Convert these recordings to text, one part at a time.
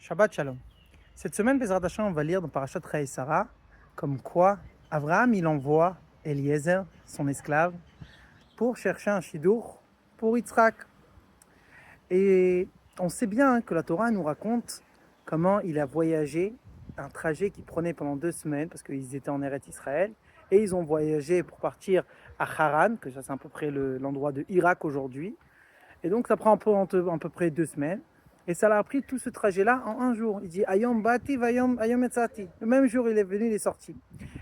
Shabbat Shalom. Cette semaine, Bezrat Hashem, on va lire dans Parashat Chayei Sarah, comme quoi Abraham il envoie Eliezer, son esclave, pour chercher un shidour pour Yitzhak. Et on sait bien que la Torah nous raconte comment il a voyagé, un trajet qui prenait pendant 2 semaines, parce qu'ils étaient en Eretz Israël, et ils ont voyagé pour partir à Haran, que ça c'est à peu près l'endroit de Irak aujourd'hui. Et donc ça prend à peu près 2 semaines. Et ça l'a pris tout ce trajet-là en un jour. Il dit Ayom Bati, Ayom Etzati. Le même jour, il est venu, il est sorti.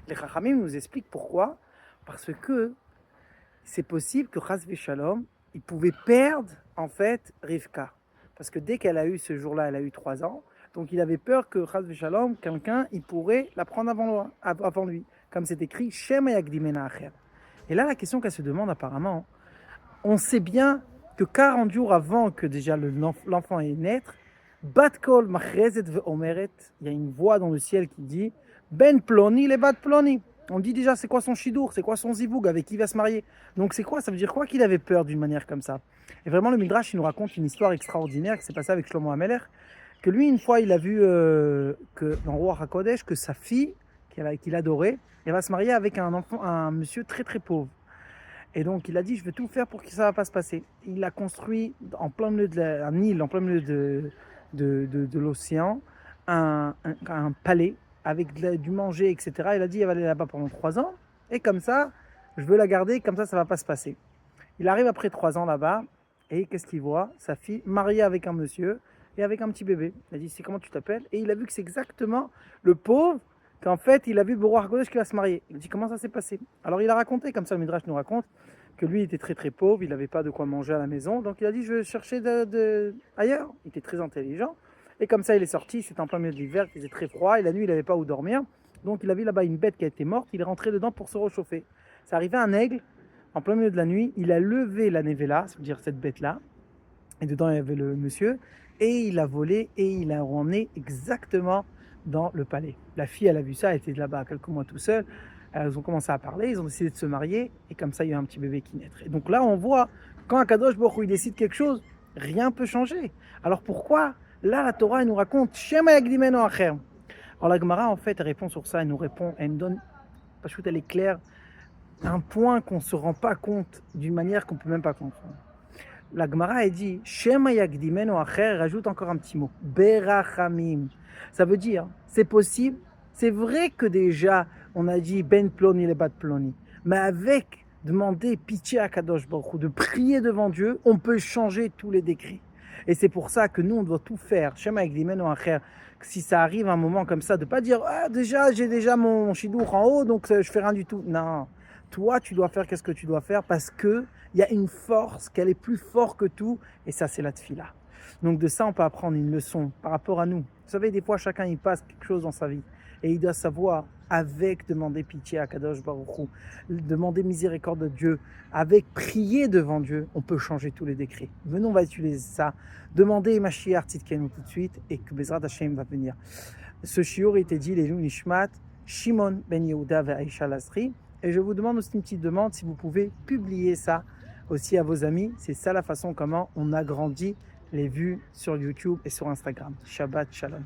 Les Chachamim nous expliquent pourquoi. Parce que c'est possible que Chas Shalom, il pouvait perdre en fait Rivka. Parce que dès qu'elle a eu ce jour-là, elle a eu 3 ans. Donc il avait peur que Chas Shalom, quelqu'un, il pourrait la prendre avant lui. Comme c'est écrit Shem Ayagdimena Acher. Et là, la question qu'elle se demande apparemment, on sait bien que 40 jours avant que déjà l'enfant est naître, Bat Kol Machrezet Ve'omeret, il y a une voix dans le ciel qui dit Ben Ploni les Bat Ploni. On dit déjà c'est quoi son chidour, c'est quoi son zivoug, avec qui il va se marier. Donc c'est quoi, ça veut dire quoi qu'il avait peur d'une manière comme ça. Et vraiment le Midrash il nous raconte une histoire extraordinaire qui s'est passée avec Shlomo HaMelech, que lui une fois il a vu que dans Roi HaKodesh que sa fille qu'il adorait, elle va se marier avec un monsieur très très pauvre. Et donc il a dit je vais tout faire pour que ça ne va pas se passer. Il a construit en plein milieu un île, en plein milieu de l'océan, un palais avec du manger, etc. Il a dit elle va aller là-bas pendant 3 ans, et comme ça, je veux la garder, comme ça ne va pas se passer. Il arrive après 3 ans là-bas, et qu'est-ce qu'il voit? Sa fille mariée avec un monsieur, et avec un petit bébé. Il a dit c'est comment tu t'appelles? Et il a vu que c'est exactement le pauvre qu'en fait, il a vu Borah Kodesh qui va se marier. Il dit comment ça s'est passé? Alors il a raconté, comme ça le Midrash nous raconte, que lui il était très très pauvre, il n'avait pas de quoi manger à la maison, donc il a dit je vais chercher ailleurs. Il était très intelligent, et comme ça il est sorti, c'était en plein milieu de l'hiver, il faisait très froid, et la nuit il n'avait pas où dormir, donc il a vu là-bas une bête qui a été morte, il est rentré dedans pour se réchauffer. C'est arrivé un aigle, en plein milieu de la nuit, il a levé la nevela, c'est-à-dire cette bête-là, et dedans il y avait le monsieur, et il a volé, et il a emmené exactement dans le palais. La fille, elle a vu ça, elle était là-bas quelques mois tout seule. Elles ont commencé à parler, ils ont décidé de se marier, et comme ça, il y a un petit bébé qui naîtra. Et donc là, on voit, quand Akadosh Baruch Hu, il décide quelque chose, rien ne peut changer. Alors pourquoi? Là, la Torah, elle nous raconte, Shema Yagdimenu Acher. Alors la Gemara, en fait, elle répond sur ça, elle nous répond, elle nous donne, parce qu'elle est claire, un point qu'on ne se rend pas compte, d'une manière qu'on ne peut même pas comprendre. La Gemara, elle dit, Shema Yagdimenu Acher, rajoute encore un petit mot, Berachamim. Ça veut dire, c'est possible, c'est vrai que déjà, on a dit Ben Ploni les Bat Ploni, mais avec demander pitié à Kadosh Baruch Hu, de prier devant Dieu, on peut changer tous les décrets. Et c'est pour ça que nous, on doit tout faire. Shema Yagdimenu Acher, si ça arrive un moment comme ça, de pas dire ah, déjà, j'ai déjà mon chidour en haut, donc je fais rien du tout. Non, toi, tu dois faire qu'est-ce que tu dois faire parce que il y a une force, qu'elle est plus forte que tout, et ça, c'est la tfila. Donc de ça, on peut apprendre une leçon par rapport à nous. Vous savez, des fois, chacun, il passe quelque chose dans sa vie, et il doit savoir, avec demander pitié à Kadosh Baruch Hu, demander miséricorde de Dieu, avec prier devant Dieu, on peut changer tous les décrets. Venons, on va utiliser ça. Demandez Mashiach Tzidkenu tout de suite, et que Bezrat Hashem va venir. Ce shiur était dit, les Nishmat, Shimon ben Yehuda ve Aisha Lasri. Et je vous demande aussi une petite demande, si vous pouvez publier ça aussi à vos amis. C'est ça la façon comment on agrandit les vues sur YouTube et sur Instagram. Shabbat Shalom.